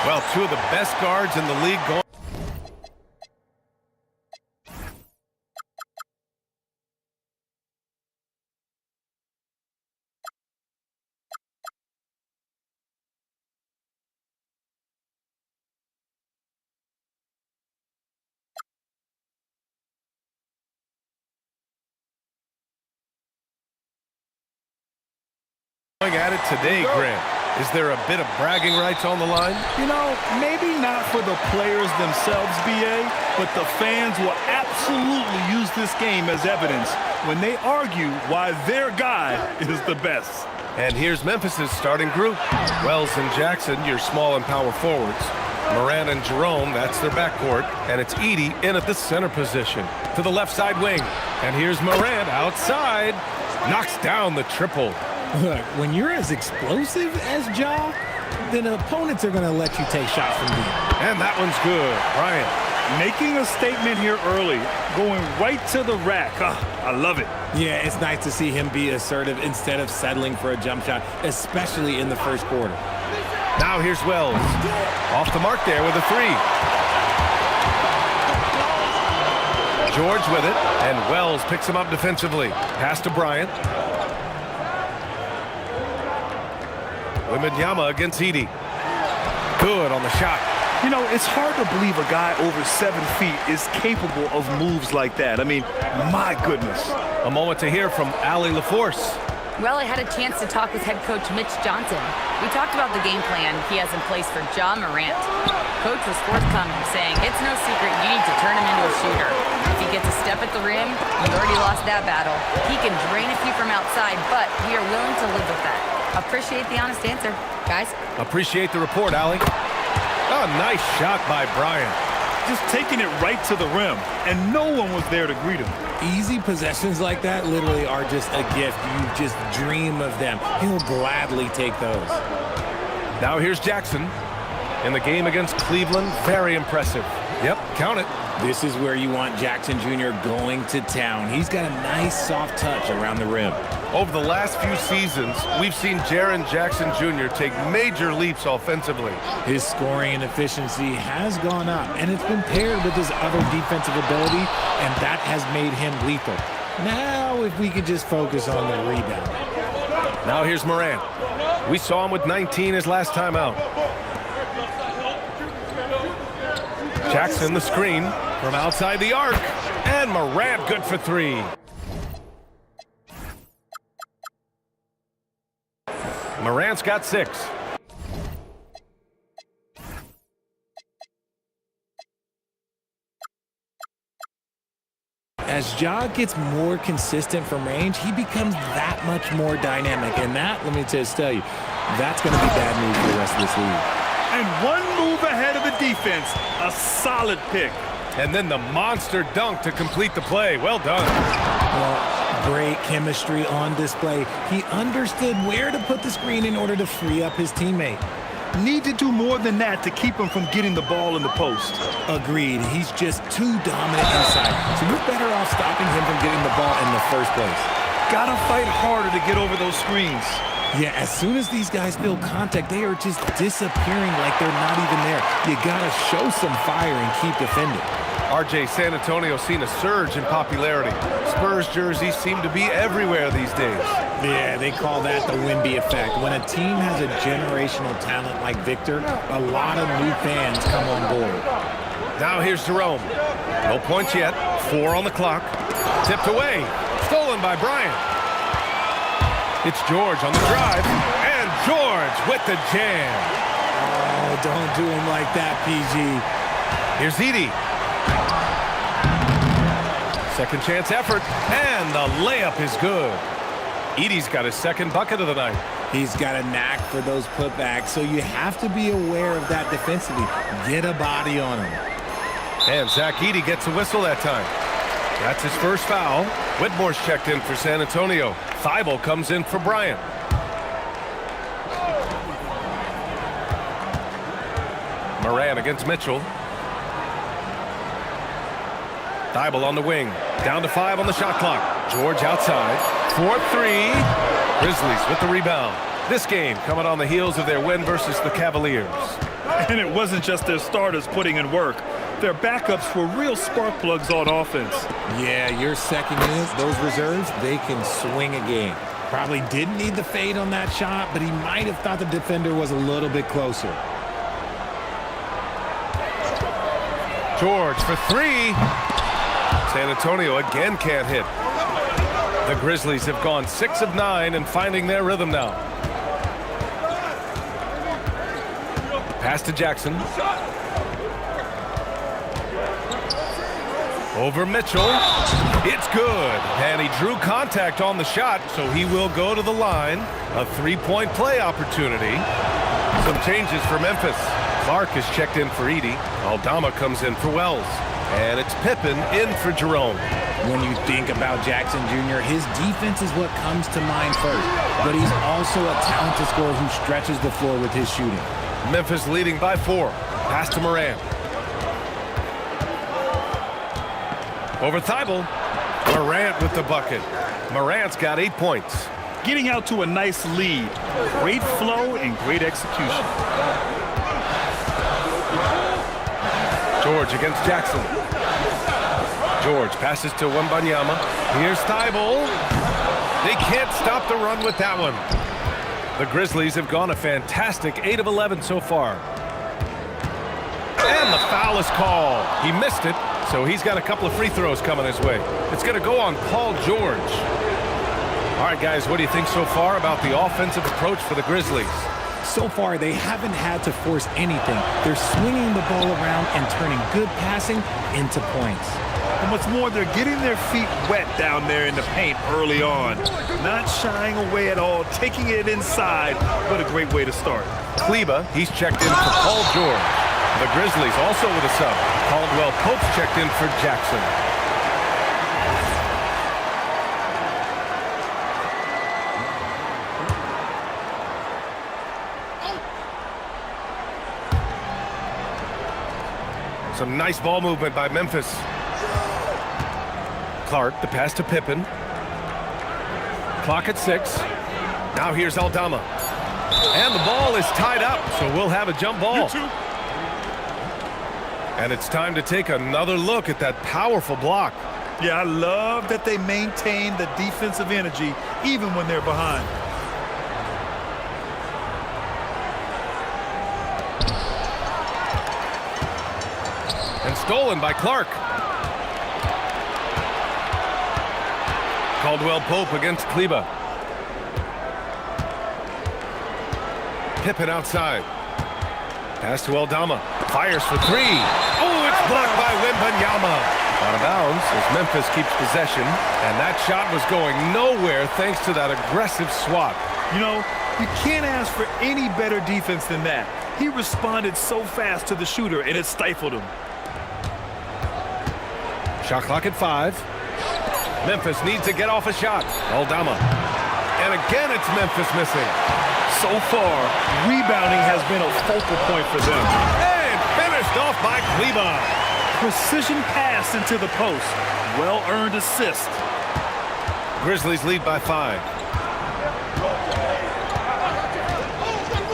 Well, two of the best guards in the league going. At it today, Grant. Is there a bit of bragging rights on the line? You know, maybe not for the players themselves, BA, but the fans will absolutely use this game as evidence when they argue why their guy is the best. And here's Memphis's starting group. Wells and Jackson, your small and power forwards. Moran and Jerome, that's their backcourt. And it's Edey in at the center position. To the left side wing. And here's Moran outside. Knocks down the triple. Look, when you're as explosive as Ja, then opponents are going to let you take shots from deep. And that one's good. Bryant. Making a statement here early, going right to the rack. I love it. Yeah, it's nice to see him be assertive instead of settling for a jump shot, especially in the first quarter. Now here's Wells. Off the mark there with a three. George with it, and Wells picks him up defensively. Pass to Bryant. Wembanyama against Edey. Good on the shot. You know, it's hard to believe a guy over 7 feet is capable of moves like that. I mean, my goodness. A moment to hear from Allie LaForce. Well, I had a chance to talk with head coach Mitch Johnson. We talked about the game plan he has in place for Ja Morant. Coach was forthcoming, saying it's no secret you need to turn him into a shooter. If he gets a step at the rim, you've already lost that battle. He can drain a few from outside, but we are willing to live with that. Appreciate the honest answer, guys. Appreciate the report, Allie. Oh, nice shot by Bryant. Just taking it right to the rim, and no one was there to greet him. Easy possessions like that literally are just a gift. You just dream of them. He'll gladly take those. Now here's Jackson. In the game against Cleveland, very impressive. Yep, count it. This is where you want Jackson Jr. going to town. He's got a nice soft touch around the rim. Over the last few seasons, we've seen Jaren Jackson Jr. take major leaps offensively. His scoring and efficiency has gone up, and it's been paired with his other defensive ability, and that has made him lethal. Now, if we could just focus on the rebound. Now here's Moran. We saw him with 19 his last time out. Jackson the screen from outside the arc, and Morant good for three. Morant's got 6. As Ja gets more consistent from range, he becomes that much more dynamic. And that, let me just tell you, that's going to be bad news for the rest of this league. And one move ahead of the defense, a solid pick. And then the monster dunk to complete the play. Well done. Well, great chemistry on display. He understood where to put the screen in order to free up his teammate. Need to do more than that to keep him from getting the ball in the post. Agreed. He's just too dominant inside. So you're better off stopping him from getting the ball in the first place. Gotta fight harder to get over those screens. Yeah, as soon as these guys feel contact, they are just disappearing like they're not even there. You gotta show some fire and keep defending. RJ, San Antonio seen a surge in popularity. Spurs jerseys seem to be everywhere these days. Yeah, they call that the Wemby effect. When a team has a generational talent like Victor, a lot of new fans come on board. Now here's Jerome. No points yet. 4 on the clock. Tipped away. Stolen by Bryant. It's George on the drive. And George with the jam. Oh, don't do him like that, PG. Here's Edey. Second chance effort. And the layup is good. Edey's got his second bucket of the night. He's got a knack for those putbacks, so you have to be aware of that defensively. Get a body on him. And Zach Edey gets a whistle that time. That's his first foul. Whitmore's checked in for San Antonio. Thibault comes in for Bryant. Moran against Mitchell. Thibault on the wing. Down to 5 on the shot clock. George outside. 4-3. Grizzlies with the rebound. This game coming on the heels of their win versus the Cavaliers. And it wasn't just their starters putting in work. Their backups were real spark plugs on offense. Yeah, your second unit, those reserves, they can swing a game. Probably didn't need the fade on that shot, but he might have thought the defender was a little bit closer. George for 3. San Antonio again can't hit. The Grizzlies have gone 6 of 9 and finding their rhythm now. Pass to Jackson. Over Mitchell. It's good. And he drew contact on the shot, so he will go to the line. A 3-point play opportunity. Some changes for Memphis. Clark is checked in for Edey. Aldama comes in for Wells. And it's Pippen in for Jerome. When you think about Jackson Jr., his defense is what comes to mind first. But he's also a talented scorer who stretches the floor with his shooting. Memphis leading by 4. Pass to Morant. Over Thibault. Morant with the bucket. Morant's got 8 points. Getting out to a nice lead. Great flow and great execution. George against Jackson. George passes to Wembanyama. Here's Thibault. They can't stop the run with that one. The Grizzlies have gone a fantastic 8 of 11 so far. And the foul is called. He missed it, so he's got a couple of free throws coming his way. It's going to go on Paul George. All right, guys, what do you think so far about the offensive approach for the Grizzlies? So far, they haven't had to force anything. They're swinging the ball around and turning good passing into points. And what's more, they're getting their feet wet down there in the paint early on. Not shying away at all, taking it inside. What a great way to start. Kleba, he's checked in for Paul George. The Grizzlies also with a sub. Caldwell Pope's checked in for Jackson. Some nice ball movement by Memphis. Clark, the pass to Pippen. Clock at 6. Now here's Aldama. And the ball is tied up, so we'll have a jump ball. And it's time to take another look at that powerful block. Yeah, I love that they maintain the defensive energy even when they're behind. And stolen by Clark. Caldwell Pope against Kleba. Pippen outside. Pass to Aldama. Fires for 3. Oh, it's blocked by Wembanyama. Out of bounds as Memphis keeps possession. And that shot was going nowhere thanks to that aggressive swat. You know, you can't ask for any better defense than that. He responded so fast to the shooter, and it stifled him. Shot clock at 5. Memphis needs to get off a shot. Aldama. And again, it's Memphis missing. So far, rebounding has been a focal point for them. And finished off by Kleba. Precision pass into the post. Well-earned assist. Grizzlies lead by 5.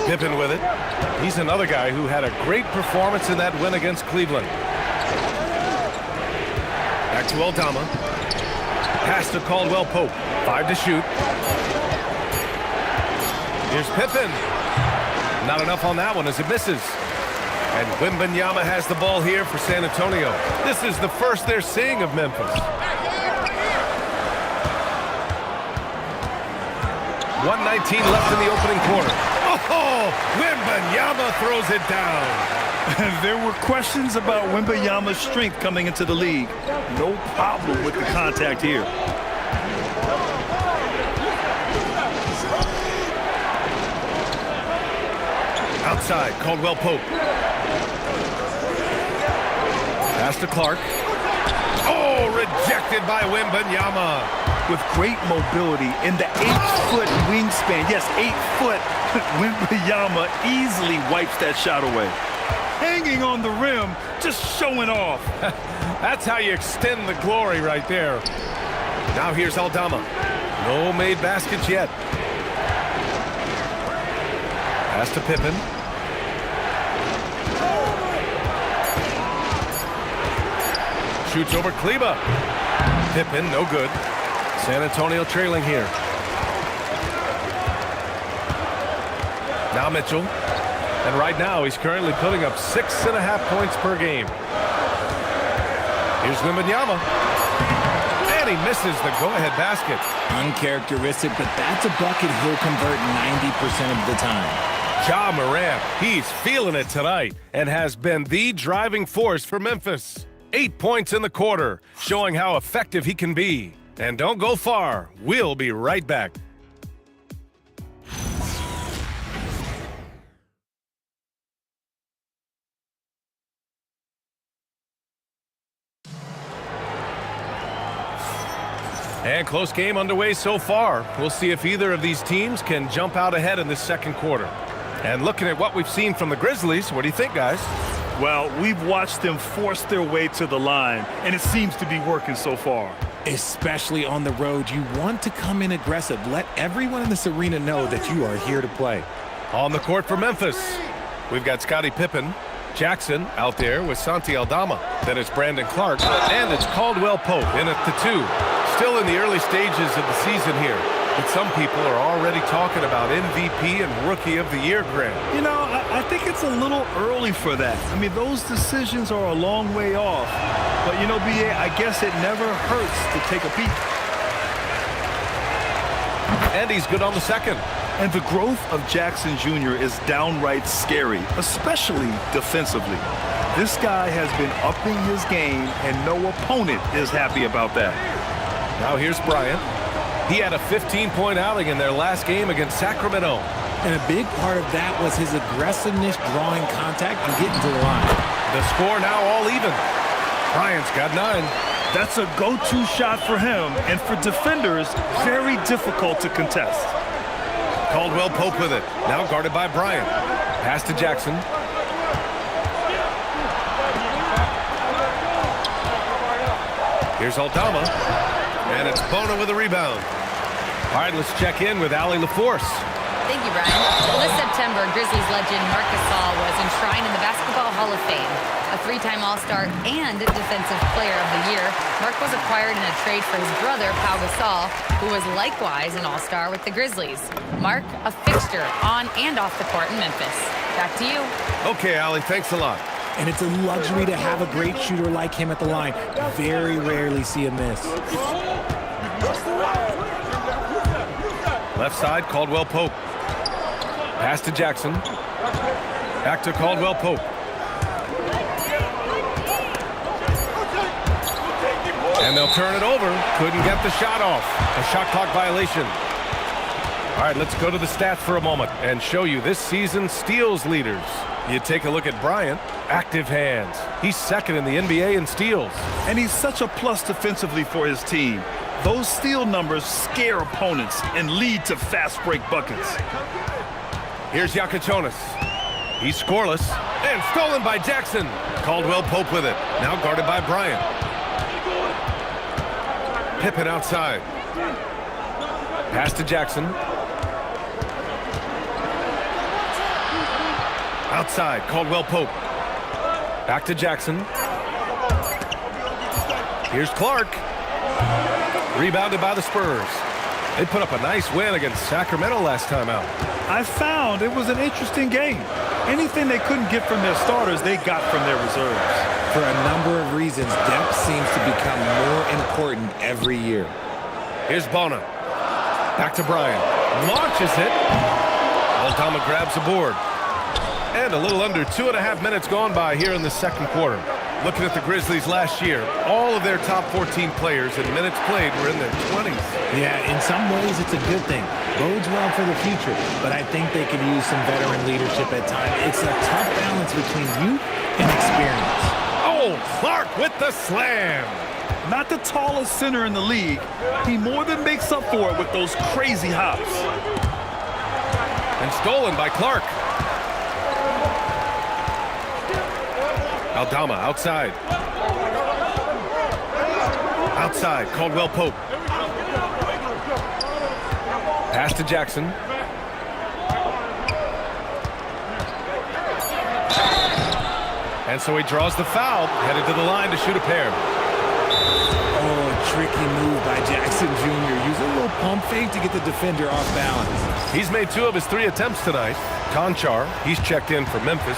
Pippen with it. He's another guy who had a great performance in that win against Cleveland. Back to Aldama. Pass to Caldwell Pope. 5 to shoot. Here's Pippen. Not enough on that one as it misses. And Wembanyama has the ball here for San Antonio. This is the first they're seeing of Memphis. 1:19 left in the opening quarter. Oh, Wembanyama throws it down. There were questions about Wembanyama's strength coming into the league. No problem with the contact here. Outside, Caldwell Pope. Pass to Clark. Oh, rejected by Wembanyama. with great mobility in the 8-foot wingspan. Yes, 8-foot. Wembanyama easily wipes that shot away. Hanging on the rim, just showing off. That's how you extend the glory right there. Now here's Aldama. No made baskets yet. Pass to Pippen. Shoots over Kleba. Pippen, no good. San Antonio trailing here. Now Mitchell. And right now, he's currently putting up 6.5 points per game. Here's Wembanyama. And he misses the go-ahead basket. Uncharacteristic, but that's a bucket he'll convert 90% of the time. Ja Morant, he's feeling it tonight and has been the driving force for Memphis. 8 points in the quarter, showing how effective he can be. And don't go far. We'll be right back. And close game underway so far. We'll see if either of these teams can jump out ahead in this second quarter. And looking at what we've seen from the Grizzlies, what do you think, guys? Well, we've watched them force their way to the line, and it seems to be working so far. Especially on the road, you want to come in aggressive. Let everyone in this arena know that you are here to play. On the court for Memphis, we've got Scottie Pippen, Jackson out there with Santi Aldama. Then it's Brandon Clark, and it's Caldwell Pope in at the 2. Still in the early stages of the season here, but some people are already talking about MVP and Rookie of the Year, Grant. You know, I think it's a little early for that. I mean, those decisions are a long way off. But, you know, B.A., I guess it never hurts to take a peek. And he's good on the second. And the growth of Jackson Jr. is downright scary, especially defensively. This guy has been upping his game, and no opponent is happy about that. Now here's Bryant. He had a 15-point outing in their last game against Sacramento. And a big part of that was his aggressiveness, drawing contact, and getting to the line. The score now all even. Bryant's got 9. That's a go-to shot for him, and for defenders, very difficult to contest. Caldwell Pope with it. Now guarded by Bryant. Pass to Jackson. Here's Aldama. And it's Bona with a rebound. All right, let's check in with Allie LaForce. Thank you, Brian. Well, this September, Grizzlies legend Marc Gasol was enshrined in the Basketball Hall of Fame. A 3-time All-Star and Defensive Player of the Year, Marc was acquired in a trade for his brother, Pau Gasol, who was likewise an All-Star with the Grizzlies. Marc, a fixture on and off the court in Memphis. Back to you. Okay, Allie, thanks a lot. And it's a luxury to have a great shooter like him at the line. Very rarely see a miss. Left side, Caldwell Pope. Pass to Jackson. Back to Caldwell Pope. And they'll turn it over. Couldn't get the shot off. A shot clock violation. All right, let's go to the stats for a moment and show you this season's steals leaders. You take a look at Bryant. Active hands. He's second in the NBA in steals. And he's such a plus defensively for his team. Those steal numbers scare opponents and lead to fast break buckets. Here's Yakichonis. He's scoreless and stolen by Jackson. Caldwell Pope with it. Now guarded by Bryant. Pippen outside. Pass to Jackson. Outside, Caldwell Pope. Back to Jackson. Here's Clark. Rebounded by the Spurs. They put up a nice win against Sacramento last time out. I found it was an interesting game. Anything they couldn't get from their starters, they got from their reserves. For a number of reasons, depth seems to become more important every year. Here's Bona. Back to Bryant. Launches it. Aldama grabs the board. And a little under 2.5 minutes gone by here in the second quarter. Looking at the Grizzlies last year, all of their top 14 players in minutes played were in their 20s. Yeah, in some ways it's a good thing. Bodes well for the future, but I think they could use some veteran leadership at times. It's a tough balance between youth and experience. Oh, Clark with the slam. Not the tallest center in the league, he more than makes up for it with those crazy hops. And stolen by Clark. Aldama outside. Outside, Caldwell Pope. Pass to Jackson. And so he draws the foul, headed to the line to shoot a pair. Oh, a tricky move by Jackson Jr. Use a little pump fake to get the defender off balance. He's made 2 of his 3 attempts tonight. Conchar, he's checked in for Memphis.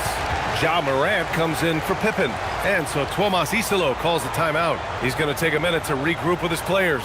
Ja Morant comes in for Pippen. And so Tuomas Isalo calls the timeout. He's going to take a minute to regroup with his players.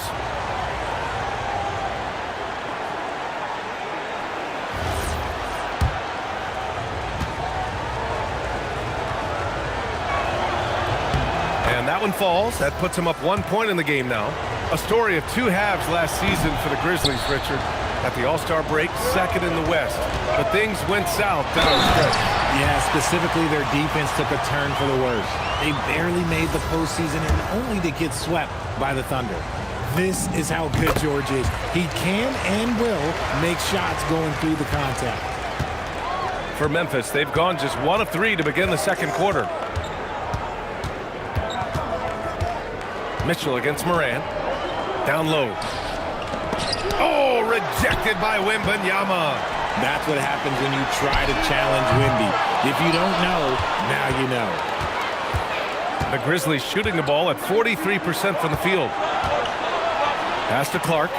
And that one falls. That puts him up 1 point in the game now. A story of 2 halves last season for the Grizzlies, Richard. At the All-Star break, 2nd in the West. But things went south down the stretch. Yeah, specifically their defense took a turn for the worse. They barely made the postseason and only to get swept by the Thunder. This is how good George is. He can and will make shots going through the contact. For Memphis, they've gone just 1 of 3 to begin the second quarter. Mitchell against Morant. Down low. Oh, rejected by Wembanyama. That's what happens when you try to challenge Wemby. If you don't know, now you know. The Grizzlies shooting the ball at 43% from the field. Pass to Clark.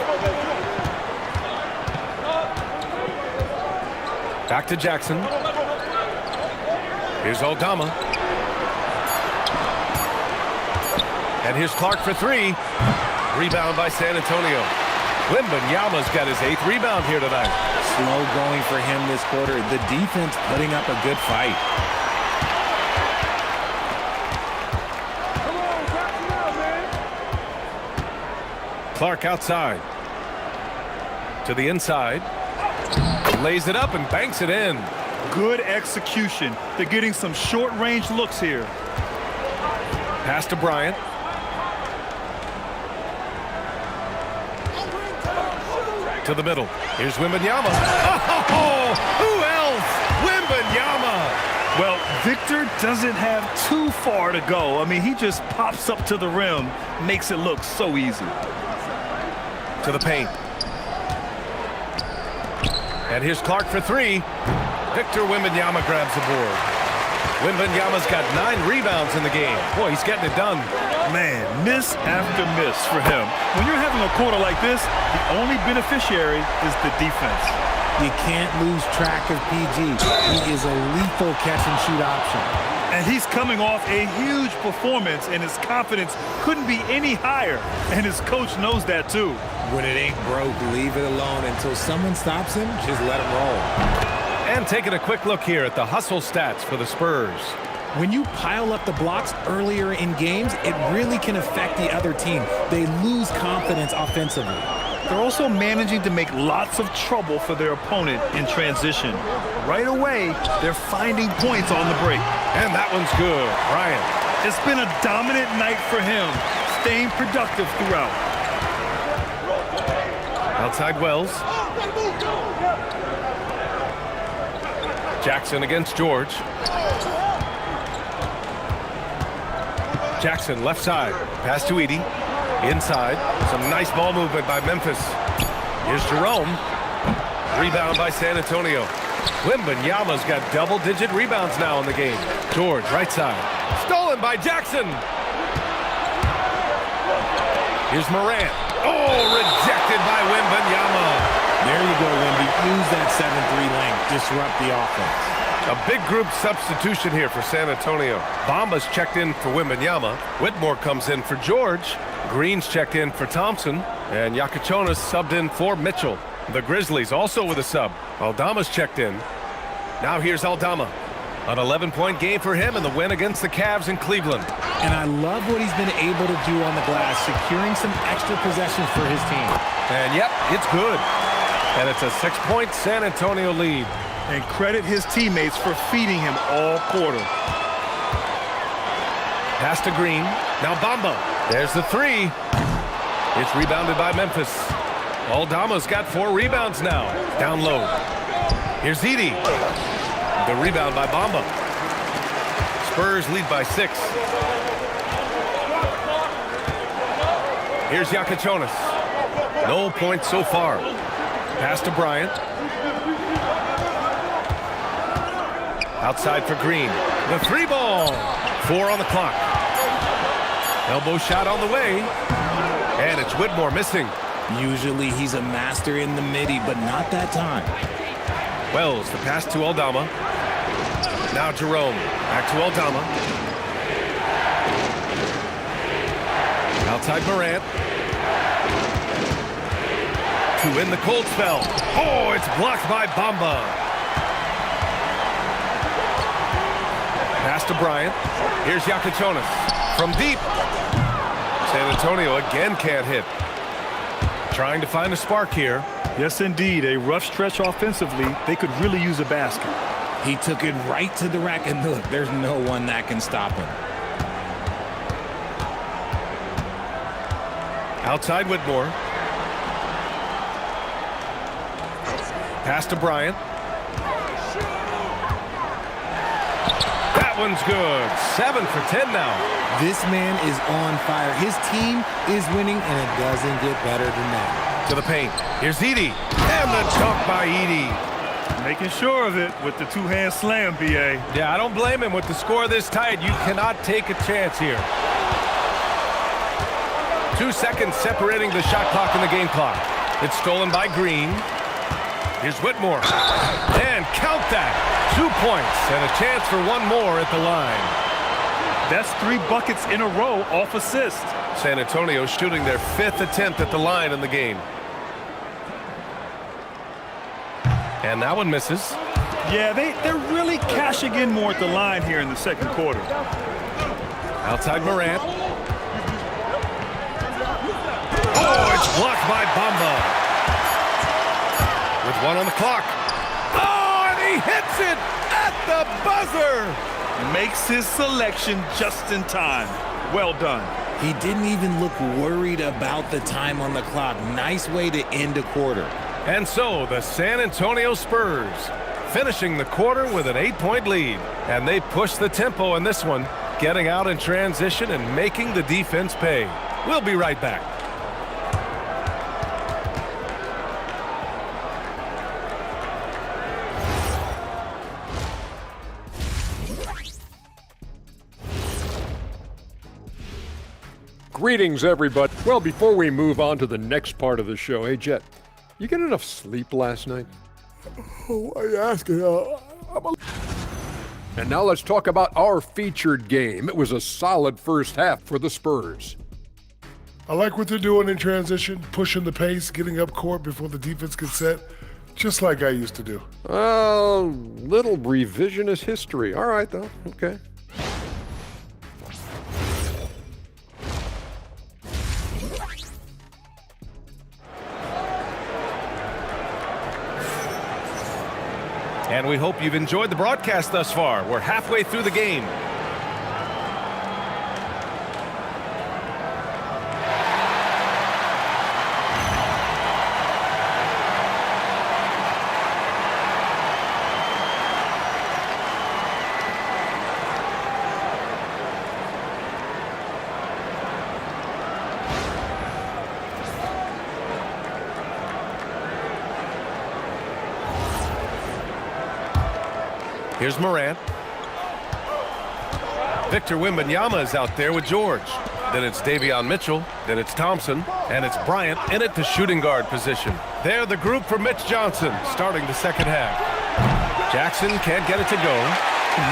Back to Jackson. Here's Aldama. And here's Clark for 3. Rebound by San Antonio. Wembanyama's got his 8th rebound here tonight. Slow going for him this quarter. The defense putting up a good fight. Clark outside. To the inside. Lays it up and banks it in. Good execution. They're getting some short-range looks here. Pass to Bryant. To the middle. Here's Wembanyama. Oh, who else? Wembanyama. Well, Victor doesn't have too far to go. I mean, he just pops up to the rim, makes it look so easy. To the paint. And here's Clark for 3. Victor Wembanyama grabs the board. Wembanyama's got 9 rebounds in the game. Boy, he's getting it done. Man, miss after miss for him. When you're having a quarter like this, the only beneficiary is the defense. You can't lose track of PG. He is a lethal catch-and-shoot option. And he's coming off a huge performance, and his confidence couldn't be any higher. And his coach knows that, too. When it ain't broke, leave it alone. Until someone stops him, just let him roll. And taking a quick look here at the hustle stats for the Spurs. When you pile up the blocks earlier in games, it really can affect the other team. They lose confidence offensively. They're also managing to make lots of trouble for their opponent in transition. Right away, they're finding points on the break. And that one's good. Bryant. It's been a dominant night for him, staying productive throughout. Outside Wells. Jackson against George. Jackson left side. Pass to Edey. Inside. Some nice ball movement by Memphis. Here's Jerome. Rebound by San Antonio. Wembanyama's got double-digit rebounds now in the game. George, right side. Stolen by Jackson. Here's Morant. Oh, rejected by Wembanyama. There you go, Wemby. Use that 7-3 length. Disrupt the offense. A big group substitution here for San Antonio. Bamba's checked in for Wembanyama. Whitmore comes in for George. Green's checked in for Thompson. And Yakachonis subbed in for Mitchell. The Grizzlies also with a sub. Aldama's checked in. Now here's Aldama. An 11-point game for him in the win against the Cavs in Cleveland. And I love what he's been able to do on the glass, securing some extra possessions for his team. And yep, it's good. And it's a 6-point San Antonio lead. And credit his teammates for feeding him all quarter. Pass to Green. Now Bamba. There's the three. It's rebounded by Memphis. Aldama's got 4 rebounds now. Down low. Here's Edey. The rebound by Mamba. Spurs lead by 6. Here's Yakachonis. No points so far. Pass to Bryant. Outside for Green. The 3 ball. 4 on the clock. Elbow shot on the way. And it's Whitmore missing. Usually he's a master in the midi, but not that time. Wells, the pass to Aldama. Now Jerome. Back to Aldama. Outside Morant. To win the cold spell. Oh, it's blocked by Mamba. Pass to Bryant. Here's Yakachonis. From deep. San Antonio again can't hit. Trying to find a spark here. Yes, indeed. A rough stretch offensively. They could really use a basket. He took it right to the rack, and look, there's no one that can stop him. Outside Whitmore. Pass to Bryant. That one's good. 7 for 10 now. This man is on fire. His team is winning, and it doesn't get better than that. To the paint. Here's Edey. And the dunk by Edey. Making sure of it with the 2-hand slam, B.A. Yeah, I don't blame him. With the score this tight, you cannot take a chance here. 2 seconds separating the shot clock and the game clock. It's stolen by Green. Here's Whitmore. And count that. 2 points and a chance for 1 more at the line. That's 3 buckets in a row off assist. San Antonio shooting their 5th attempt at the line in the game. And that one misses. Yeah, they're really cashing in more at the line here in the second quarter. Outside Morant. Oh, it's blocked by Mamba. With 1 on the clock. Oh, and he hits it at the buzzer. Makes his selection just in time. Well done. He didn't even look worried about the time on the clock. Nice way to end a quarter. And so the San Antonio Spurs finishing the quarter with an 8-point lead. And they push the tempo in this one, getting out in transition and making the defense pay. We'll be right back. Greetings, everybody. Well, before we move on to the next part of the show, hey, Jet, you get enough sleep last night? Why are you asking? And now let's talk about our featured game. It was a solid first half for the Spurs. I like what they're doing in transition, pushing the pace, getting up court before the defense gets set, just like I used to do. Little revisionist history. All right, though. Okay. And we hope you've enjoyed the broadcast thus far. We're halfway through the game. Here's Morant. Victor Wembanyama is out there with George. Then it's Davion Mitchell. Then it's Thompson. And it's Bryant in at the shooting guard position. They're the group for Mitch Johnson starting the second half. Jackson can't get it to go.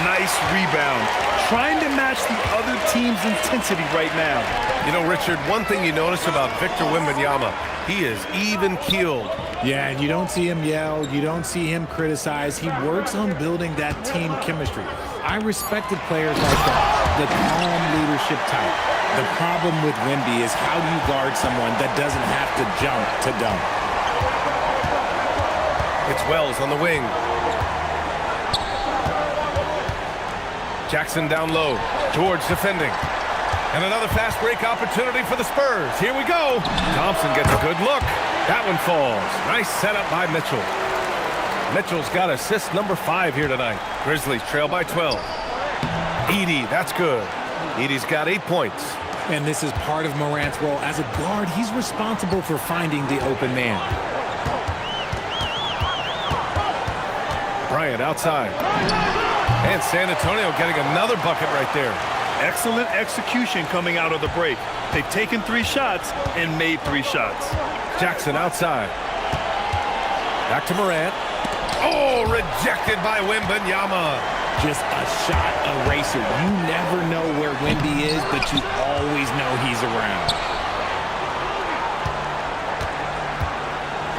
Nice rebound. Trying to match the other team's intensity right now. You know, Richard, one thing you notice about Victor Wembanyama, he is even-keeled. Yeah, and you don't see him yell. You don't see him criticize. He works on building that team chemistry. I respected players like that, the calm leadership type. The problem with Wemby is how do you guard someone that doesn't have to jump to dunk? It's Wells on the wing. Jackson down low. George defending. And another fast break opportunity for the Spurs. Here we go. Thompson gets a good look. That one falls. Nice setup by Mitchell. Mitchell's got assist number 5 here tonight. Grizzlies trail by 12. Edey, that's good. Edey's got 8 points. And this is part of Morant's role. As a guard, he's responsible for finding the open man. Bryant outside. And San Antonio getting another bucket right there. Excellent execution coming out of the break. They've taken 3 shots and made 3 shots. Jackson outside. Back to Morant. Oh, rejected by Wembanyama. Just a shot eraser. You never know where Wemby is, but you always know he's around.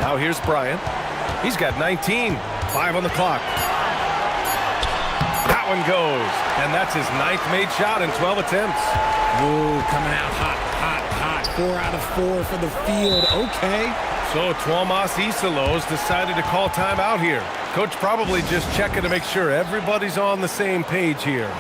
Now here's Bryant. He's got 19. 5 on the clock. That one goes. And that's his 9th made shot in 12 attempts. Ooh, coming out hot, hot, hot. 4 out of 4 for the field. Okay. So Tuomas Isalos decided to call timeout here. Coach probably just checking to make sure everybody's on the same page here.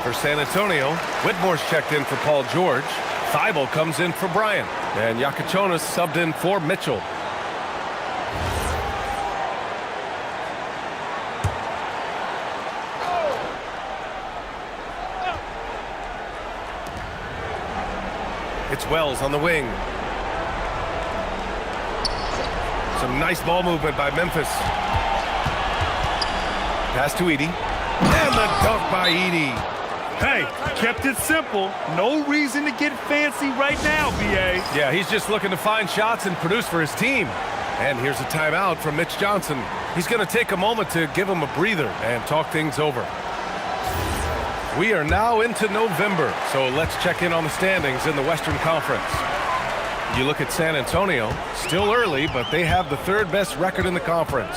For San Antonio, Whitmore's checked in for Paul George. Thibault comes in for Bryant. And Yakachonis subbed in for Mitchell. It's Wells on the wing. Some nice ball movement by Memphis. Pass to Edey. And the dunk by Edey. Hey, kept it simple. No reason to get fancy right now, B.A. Yeah, he's just looking to find shots and produce for his team. And here's a timeout from Mitch Johnson. He's going to take a moment to give him a breather and talk things over. We are now into November, so let's check in on the standings in the Western Conference. You look at San Antonio, still early, but they have the 3rd best record in the conference.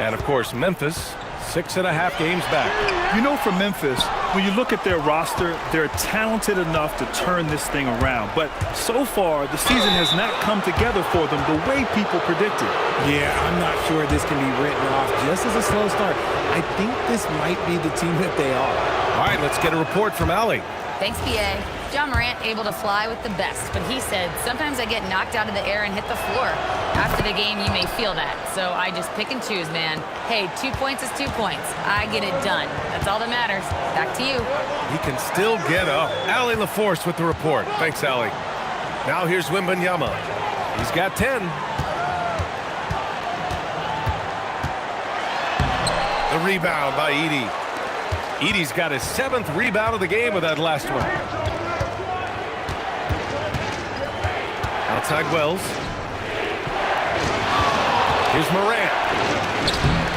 And, of course, Memphis, 6.5 games back. You know, for Memphis, when you look at their roster, they're talented enough to turn this thing around. But so far, the season has not come together for them the way people predicted. Yeah, I'm not sure this can be written off just as a slow start. I think this might be the team that they are. All right, let's get a report from Allie. Thanks, PA. John Morant able to fly with the best, but he said, sometimes I get knocked out of the air and hit the floor. After the game, you may feel that, so I just pick and choose, man. Hey, 2 points is 2 points. I get it done. That's all that matters. Back to you. He can still get up. Allie LaForce with the report. Thanks, Allie. Now here's Wembanyama. He's got 10. The rebound by Edey. Edey's got his 7th rebound of the game with that last one. Outside Wells. Here's Morant.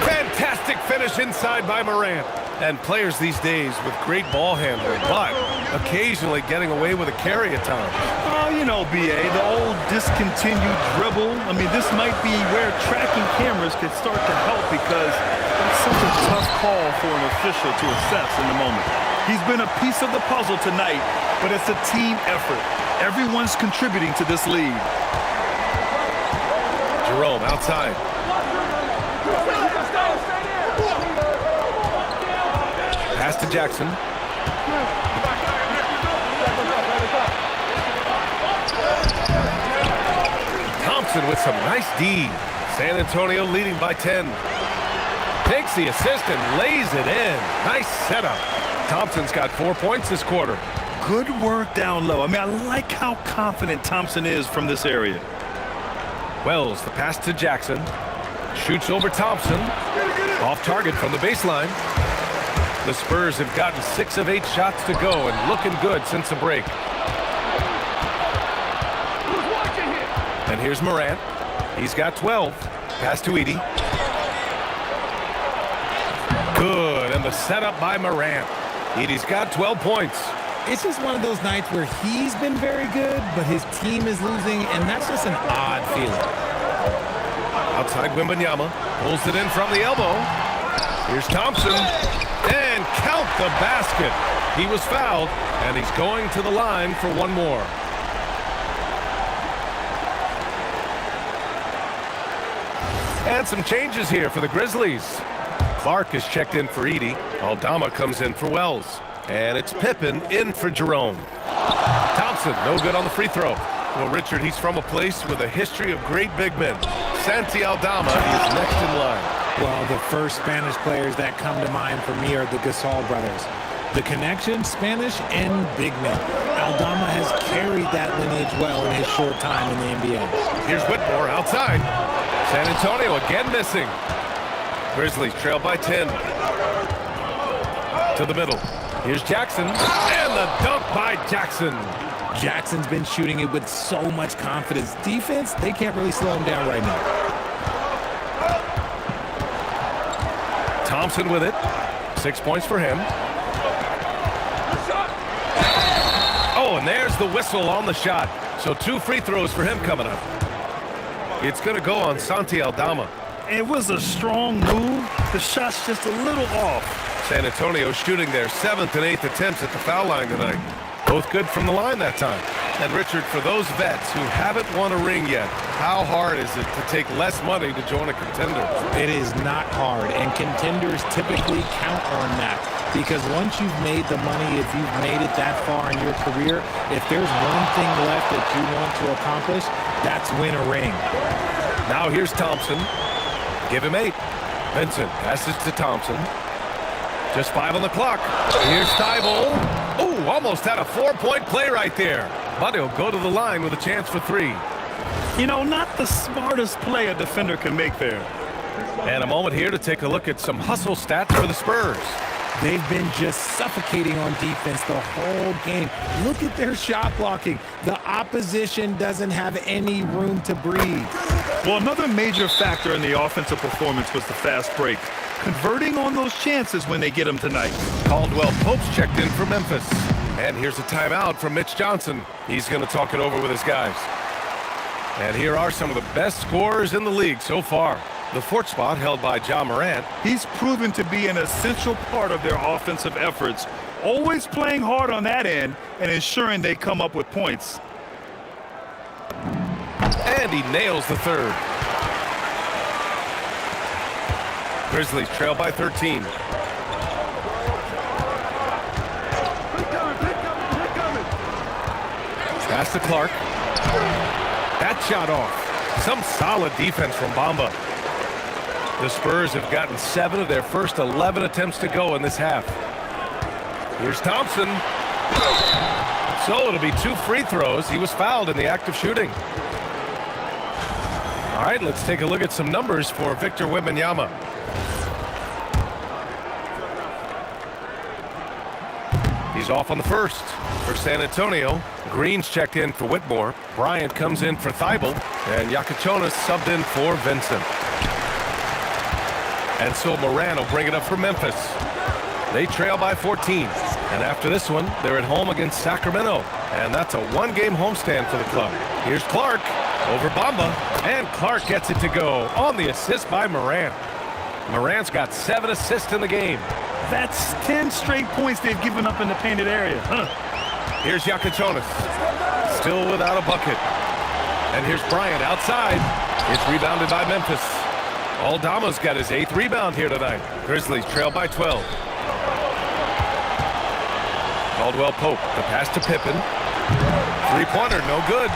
Fantastic finish inside by Morant. And players these days with great ball handling, but occasionally getting away with a carry at times. Oh, you know, B.A., the old discontinued dribble. I mean, this might be where tracking cameras could start to help because that's such a tough call for an official to assess in the moment. He's been a piece of the puzzle tonight, but it's a team effort. Everyone's contributing to this lead. Jerome outside. Pass to Jackson. Thompson with some nice D. San Antonio leading by 10. Takes the assist and lays it in. Nice setup. Thompson's got 4 points this quarter. Good work down low. I mean, I like how confident Thompson is from this area. Wells, the pass to Jackson. Shoots over Thompson. Off target from the baseline. The Spurs have gotten 6 of 8 shots to go and looking good since the break. And here's Morant. He's got 12. Pass to Edey. Good, and the setup by Morant. Edey's got 12 points. It's just one of those nights where he's been very good, but his team is losing, and that's just an odd feeling. Outside Wembanyama. Pulls it in from the elbow. Here's Thompson. And count the basket. He was fouled, and he's going to the line for one more. And some changes here for the Grizzlies. Clark is checked in for Edey. Aldama comes in for Wells. And it's Pippen in for Jerome. Thompson, no good on the free throw. Well, Richard, he's from a place with a history of great big men. Santi Aldama is next in line. Well, the first Spanish players that come to mind for me are the Gasol brothers. The connection, Spanish and big men. Aldama has carried that lineage well in his short time in the NBA. Here's Whitmore outside. San Antonio again missing. Grizzlies trail by 10. To the middle. Here's Jackson. And the dunk by Jackson. Jackson's been shooting it with so much confidence. Defense, they can't really slow him down right now. Thompson with it. 6 points for him. Oh, and there's the whistle on the shot. So 2 free throws for him coming up. It's going to go on Santi Aldama. It was a strong move. The shot's just a little off. San Antonio shooting their 7th and 8th attempts at the foul line tonight. Both good from the line that time. And Richard, for those vets who haven't won a ring yet, how hard is it to take less money to join a contender? It is not hard, and contenders typically count on that. Because once you've made the money, if you've made it that far in your career, if there's one thing left that you want to accomplish, that's win a ring. Now here's Thompson. Give him 8. Vincent passes to Thompson. Just 5 on the clock. Here's Thibault. Oh, almost had a 4-point play right there. But he'll go to the line with a chance for 3. You know, not the smartest play a defender can make there. And a moment here to take a look at some hustle stats for the Spurs. They've been just suffocating on defense the whole game. Look at their shot blocking. The opposition doesn't have any room to breathe. Well, another major factor in the offensive performance was the fast break. Converting on those chances when they get them tonight. Caldwell Pope's checked in for Memphis. And here's a timeout from Mitch Johnson. He's going to talk it over with his guys. And here are some of the best scorers in the league so far. The 4th spot held by Ja Morant. He's proven to be an essential part of their offensive efforts, always playing hard on that end and ensuring they come up with points. And he nails the 3rd. Grizzlies trail by 13. Pass to Clark. That shot off. Some solid defense from Mamba. The Spurs have gotten 7 of their first 11 attempts to go in this half. Here's Thompson. So it'll be 2 free throws. He was fouled in the act of shooting. All right, let's take a look at some numbers for Victor Wembanyama. He's off on the 1st for San Antonio. Green's checked in for Whitmore. Bryant comes in for Thibault. And Yakichonis subbed in for Vincent. And so Moran will bring it up for Memphis. They trail by 14. And after this one, they're at home against Sacramento. And that's a 1-game homestand for the club. Here's Clark over Mamba. And Clark gets it to go on the assist by Morant. Morant's got 7 assists in the game. That's 10 straight points they've given up in the painted area. Here's Yakichonis. Still without a bucket. And here's Bryant outside. It's rebounded by Memphis. Aldama's got his 8th rebound here tonight. Grizzlies trail by 12. Caldwell Pope, the pass to Pippen. 3-pointer, no good.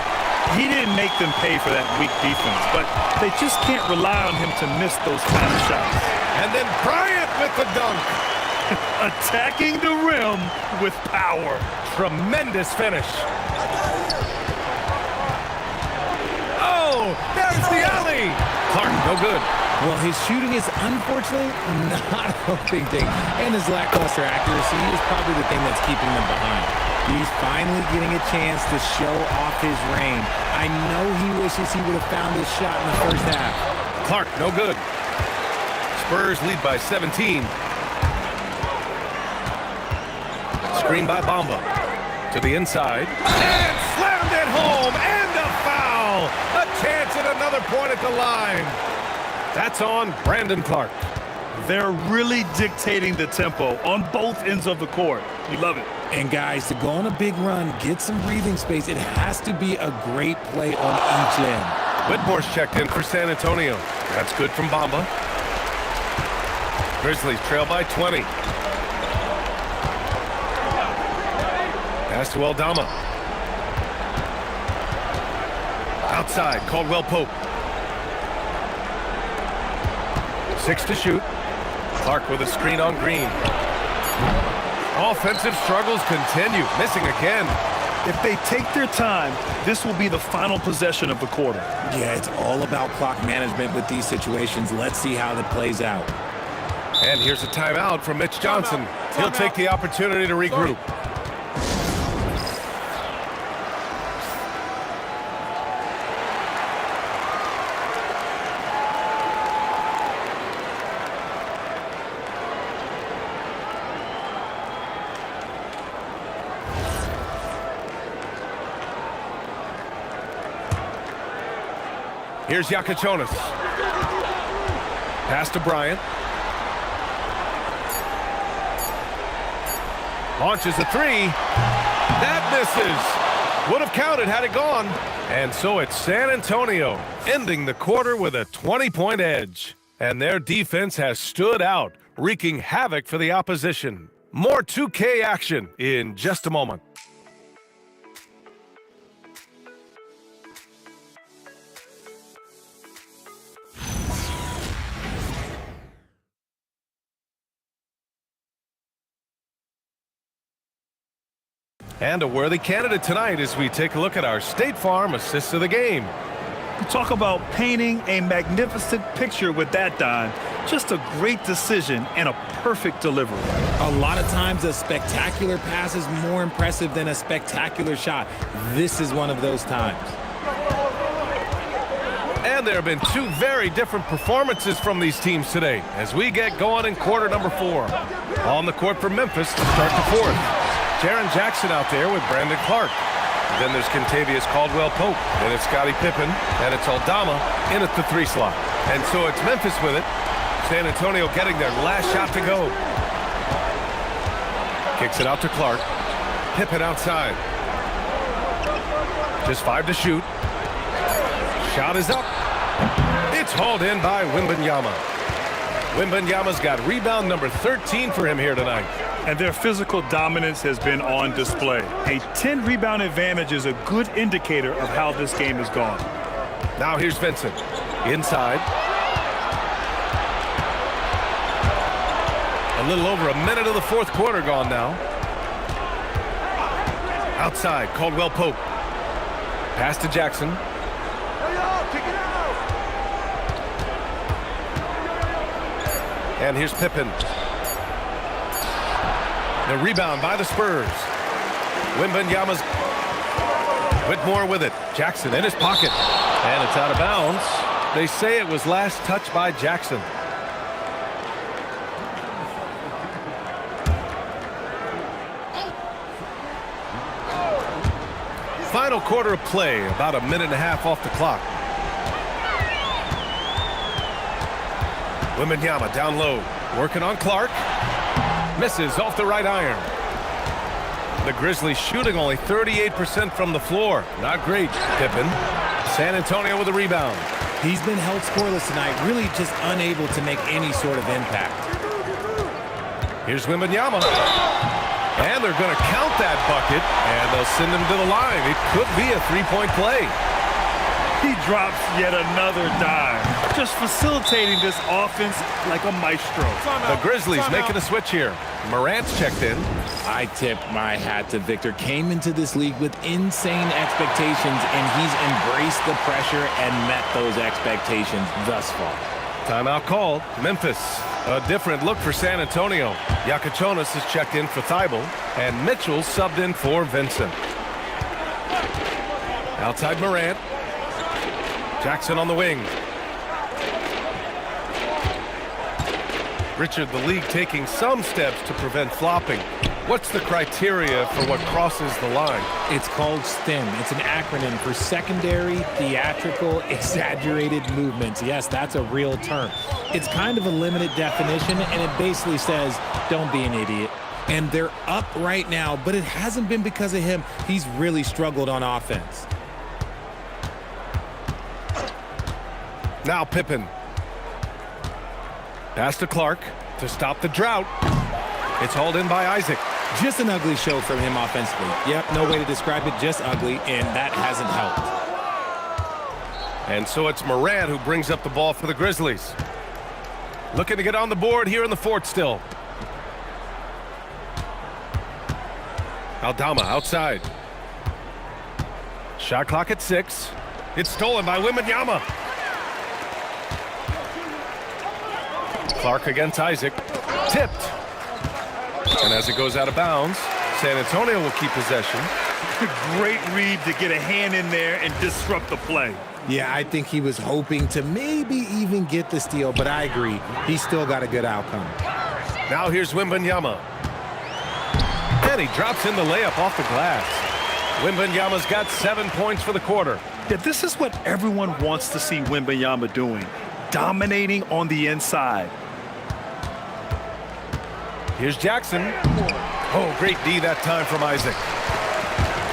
He didn't make them pay for that weak defense, but they just can't rely on him to miss those kind of shots. And then Bryant with the dunk. Attacking the rim with power. Tremendous finish. Oh, there's the alley. Clark, no good. Well, his shooting is unfortunately not helping things, and his lackluster accuracy is probably the thing that's keeping them behind. He's finally getting a chance to show off his range. I know he wishes he would have found this shot in the first half. Clark, no good. Spurs lead by 17. Screen by Mamba. To the inside. And slammed it home. And a foul. A chance at another point at the line. That's on Brandon Clark. They're really dictating the tempo on both ends of the court. We love it. And guys, to go on a big run, get some breathing space, it has to be a great play on each end. Whitmore's checked in for San Antonio. That's good from Mamba. Grizzlies trail by 20. Pass to Aldama. Outside, Caldwell Pope. 6 to shoot. Clark with a screen on Green. Offensive struggles continue. Missing again. If they take their time, this will be the final possession of the quarter. Yeah, it's all about clock management with these situations. Let's see how that plays out. And here's a timeout from Mitch Johnson. He'll take the opportunity to regroup. Here's Yakachonis. Pass to Bryant. Launches a three. That misses. Would have counted had it gone. And so it's San Antonio ending the quarter with a 20-point edge. And their defense has stood out, wreaking havoc for the opposition. More 2K action in just a moment. And a worthy candidate tonight as we take a look at our State Farm assists of the game. Talk about painting a magnificent picture with that dime. Just a great decision and a perfect delivery. A lot of times a spectacular pass is more impressive than a spectacular shot. This is one of those times. And there have been two very different performances from these teams today as we get going in quarter number 4. On the court for Memphis to start the fourth. Jaren Jackson out there with Brandon Clark. Then there's Kentavious Caldwell-Pope. Then it's Scottie Pippen. And it's Aldama in at the 3 slot. And so it's Memphis with it. San Antonio getting their last shot to go. Kicks it out to Clark. Pippen outside. Just 5 to shoot. Shot is up. It's hauled in by Wembanyama. Wembanyama's got rebound number 13 for him here tonight. And their physical dominance has been on display. A 10-rebound advantage is a good indicator of how this game has gone. Now here's Vincent. Inside. A little over a minute of the fourth quarter gone now. Outside, Caldwell-Pope. Pass to Jackson. And here's Pippen. The rebound by the Spurs. Wembanyama's Whitmore with it. Jackson in his pocket. And it's out of bounds. They say it was last touched by Jackson. Final quarter of play, about a minute and a half off the clock. Wembanyama down low, working on Clark. Misses off the right iron. The Grizzlies shooting only 38% from the floor. Not great, Pippen. San Antonio with a rebound. He's been held scoreless tonight, really just unable to make any sort of impact. Here's Wembanyama. And they're going to count that bucket, and they'll send him to the line. It could be a three-point play. He drops yet another dime. just facilitating this offense like a maestro. The Grizzlies making a switch here. Morant's checked in. I tip my hat to Victor. Came into this league with insane expectations, and he's embraced the pressure and met those expectations thus far. Timeout called. Memphis. A different look for San Antonio. Yakachonis is checked in for Thibault, and Mitchell subbed in for Vincent. Outside Morant. Jackson on the wing. Richard, the league taking some steps to prevent flopping. What's the criteria for what crosses the line? It's called STEM. It's an acronym for secondary, theatrical, exaggerated movements. Yes, that's a real term. It's kind of a limited definition, and it basically says, don't be an idiot. And they're up right now, but it hasn't been because of him. He's really struggled on offense. Now Pippen. Pass to Clark to stop the drought. It's hauled in by Isaac. Just an ugly show from him offensively. Yep, no way to describe it, just ugly, and that hasn't helped. And so it's Morant who brings up the ball for the Grizzlies. Looking to get on the board here in the fort still. Aldama outside. Shot clock at 6. It's stolen by Wembanyama. Clark against Isaac. Tipped. And as it goes out of bounds, San Antonio will keep possession. Great read to get a hand in there and disrupt the play. Yeah, I think he was hoping to maybe even get the steal, but I agree. He's still got a good outcome. Now here's Wembanyama. And he drops in the layup off the glass. Wembanyama's got 7 points for the quarter. Yeah, this is what everyone wants to see Wembanyama doing. Dominating on the inside. Here's Jackson. Oh, great D that time from Isaac.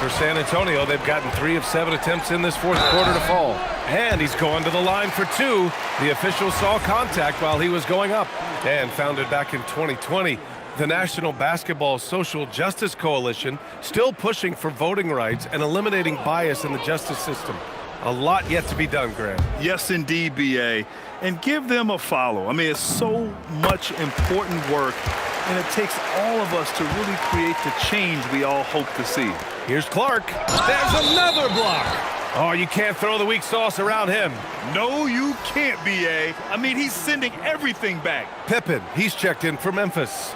For San Antonio, they've gotten 3 of 7 attempts in this fourth quarter to fall. And he's going to the line for 2. The official saw contact while he was going up. And founded back in 2020, the National Basketball Social Justice Coalition still pushing for voting rights and eliminating bias in the justice system. A lot yet to be done, Grant. Yes, indeed, B.A. And give them a follow. I mean, it's so much important work, and it takes all of us to really create the change we all hope to see. Here's Clark. There's another block. Oh, you can't throw the weak sauce around him. No, you can't, B.A. I mean, he's sending everything back. Pippen, he's checked in for Memphis.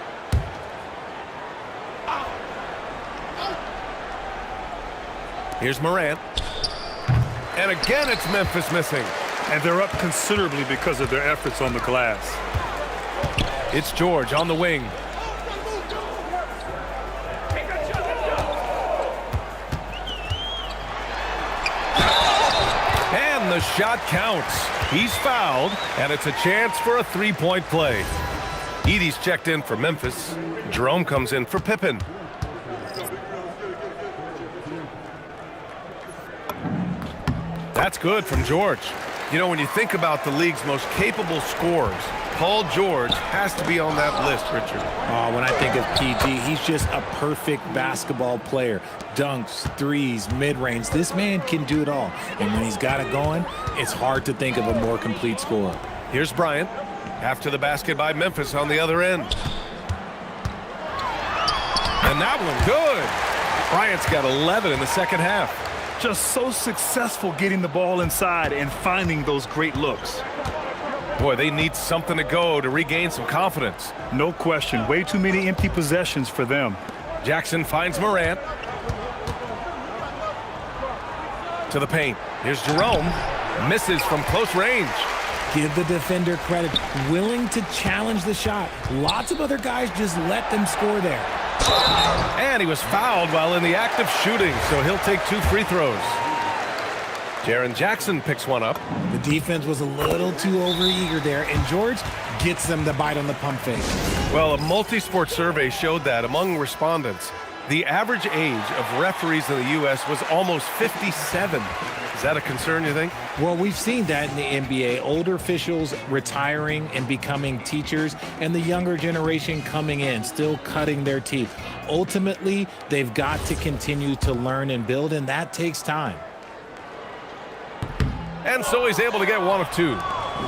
Here's Morant. And again, it's Memphis missing. And they're up considerably because of their efforts on the glass. It's George on the wing. And the shot counts. He's fouled, and it's a chance for a three-point play. Edey's checked in for Memphis. Jerome comes in for Pippen. That's good from George. You know, when you think about the league's most capable scorers, Paul George has to be on that list, Richard. Oh, when I think of PG, he's just a perfect basketball player. Dunks, threes, mid-range. This man can do it all. And when he's got it going, it's hard to think of a more complete scorer. Here's Bryant. After the basket by Memphis on the other end. And that one good. Bryant's got 11 in the second half. Just so successful getting the ball inside and finding those great looks. Boy, they need something to go to regain some confidence. No question. Way too many empty possessions for them. Jackson finds Morant. To the paint. Here's Jerome. Misses from close range. Give the defender credit. Willing to challenge the shot. Lots of other guys just let them score there. And he was fouled while in the act of shooting, so he'll take 2 free throws. Jaren Jackson picks one up. The defense was a little too overeager there, and George gets them to bite on the pump fake. Well, a multi-sport survey showed that among respondents, the average age of referees in the U.S. was almost 57. Is that a concern, you think? Well, we've seen that in the NBA. Older officials retiring and becoming teachers, and the younger generation coming in, still cutting their teeth. Ultimately, they've got to continue to learn and build, and that takes time. And so he's able to get 1 of 2.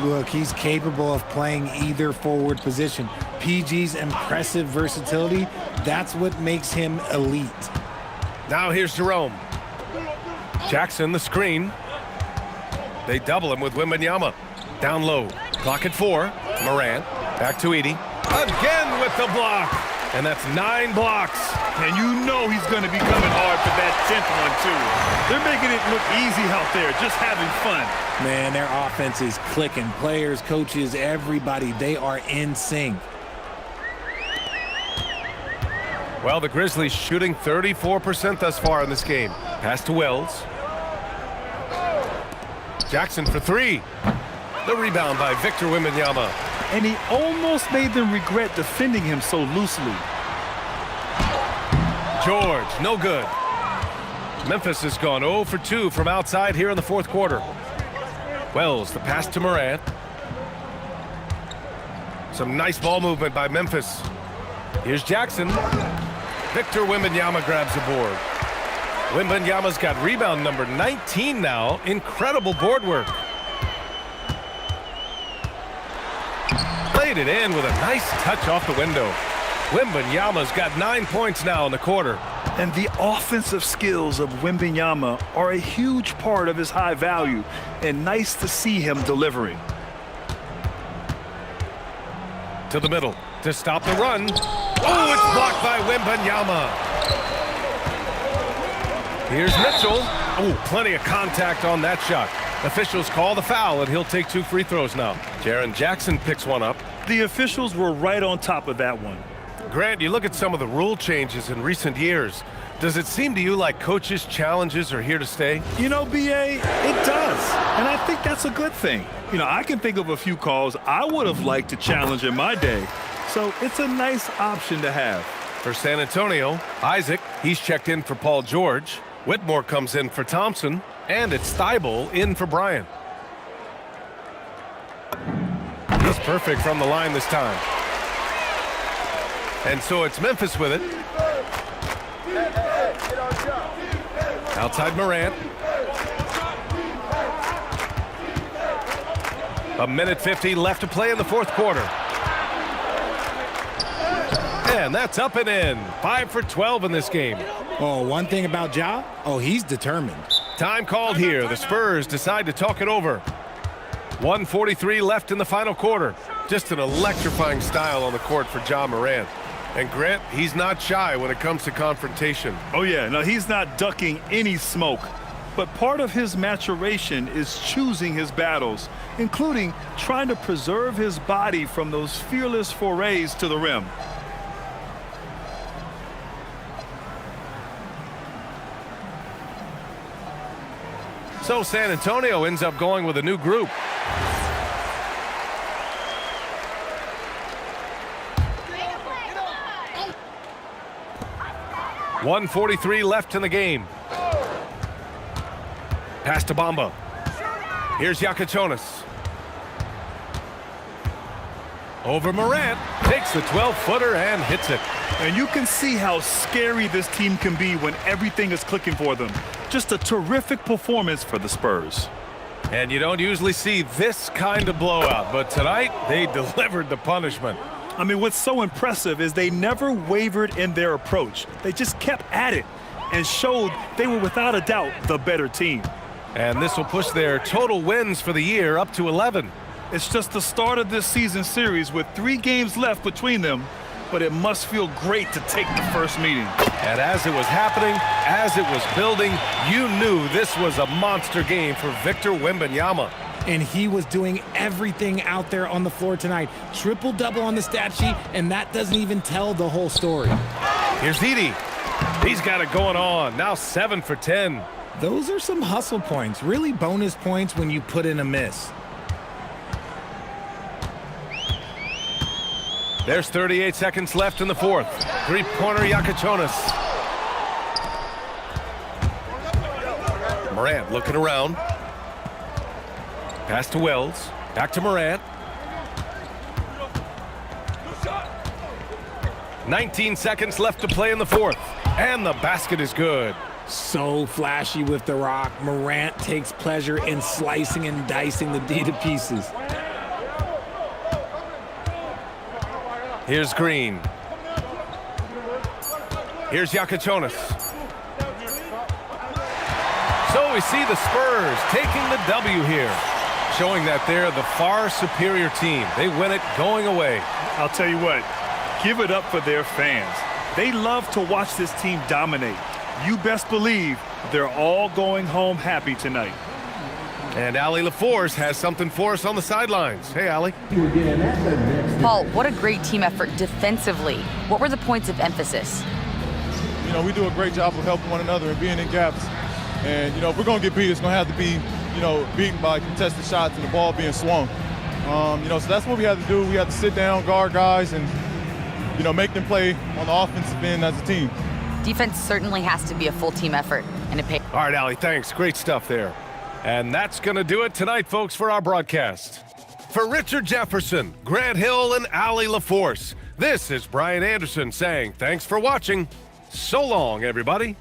Look, he's capable of playing either forward position. PG's impressive versatility, that's what makes him elite. Now here's Jerome. Jackson, the screen. They double him with Wembanyama. Down low. Clock at 4. Morant. Back to Edie. Again with the block. And that's 9 blocks. And you know he's going to be coming hard for that 10th one, too. They're making it look easy out there, just having fun. Man, their offense is clicking. Players, coaches, everybody, they are in sync. Well, the Grizzlies shooting 34% thus far in this game. Pass to Wells. Jackson for 3. The rebound by Victor Wembanyama. And he almost made them regret defending him so loosely. George, no good. Memphis has gone 0 for 2 from outside here in the fourth quarter. Wells, the pass to Morant. Some nice ball movement by Memphis. Here's Jackson. Victor Wembanyama grabs the board. Wembanyama's got rebound number 19 now. Incredible board work. Played it in with a nice touch off the window. Wembanyama's got 9 points now in the quarter. And the offensive skills of Wembanyama are a huge part of his high value, and nice to see him delivering. To the middle to stop the run. Oh, it's blocked by Wembanyama. Here's Mitchell. Oh, plenty of contact on that shot. Officials call the foul, and he'll take 2 free throws now. Jaren Jackson picks one up. The officials were right on top of that one. Grant, you look at some of the rule changes in recent years. Does it seem to you like coaches' challenges are here to stay? You know, BA, it does. And I think that's a good thing. You know, I can think of a few calls I would have liked to challenge in my day. So it's a nice option to have. For San Antonio, Isaac, he's checked in for Paul George. Whitmore comes in for Thompson. And it's Thibault in for Bryant. He's perfect from the line this time. And so it's Memphis with it. Outside Morant. A minute 50 left to play in the fourth quarter. And that's up and in. 5 for 12 in this game. Oh, one thing about Ja, he's determined. Time called here. The Spurs decide to talk it over. 1:43 left in the final quarter. Just an electrifying style on the court for Ja Morant. And Grant, he's not shy when it comes to confrontation. Oh, yeah. No, he's not ducking any smoke. But part of his maturation is choosing his battles, including trying to preserve his body from those fearless forays to the rim. So San Antonio ends up going with a new group. .143 left in the game. Pass to Mamba. Here's Yakachonis. Over Morant. Takes the 12-footer and hits it. And you can see how scary this team can be when everything is clicking for them. Just a terrific performance for the Spurs. And you don't usually see this kind of blowout, but tonight they delivered the punishment. I mean, what's so impressive is they never wavered in their approach. They just kept at it and showed they were without a doubt the better team. And this will push their total wins for the year up to 11. It's just the start of this season series with 3 games left between them, but it must feel great to take the first meeting. And as it was happening, as it was building, you knew this was a monster game for Victor Wembanyama. And he was doing everything out there on the floor tonight. Triple-double on the stat sheet, and that doesn't even tell the whole story. Here's Edie. He's got it going on. Now 7 for 10. Those are some hustle points, really bonus points when you put in a miss. There's 38 seconds left in the fourth. Three-pointer Yakachonis. Morant looking around. Pass to Wells. Back to Morant. 19 seconds left to play in the fourth. And the basket is good. So flashy with the rock. Morant takes pleasure in slicing and dicing the D to pieces. Here's Green. Here's Yakichonis. So we see the Spurs taking the W here, showing that they're the far superior team. They win it going away. I'll tell you what, give it up for their fans. They love to watch this team dominate. You best believe they're all going home happy tonight. And Allie LaForce has something for us on the sidelines. Hey, Allie. Paul, what a great team effort defensively. What were the points of emphasis? You know, we do a great job of helping one another and being in gaps. And, you know, if we're going to get beat, it's going to have to be, you know, beaten by contested shots and the ball being swung. You know, so that's what we had to do. We had to sit down, guard guys, and, you know, make them play on the offensive end as a team. Defense certainly has to be a full team effort, and it pays. All right, Allie, thanks. Great stuff there. And that's going to do it tonight, folks, for our broadcast. For Richard Jefferson, Grant Hill, and Allie LaForce, this is Brian Anderson saying thanks for watching. So long, everybody.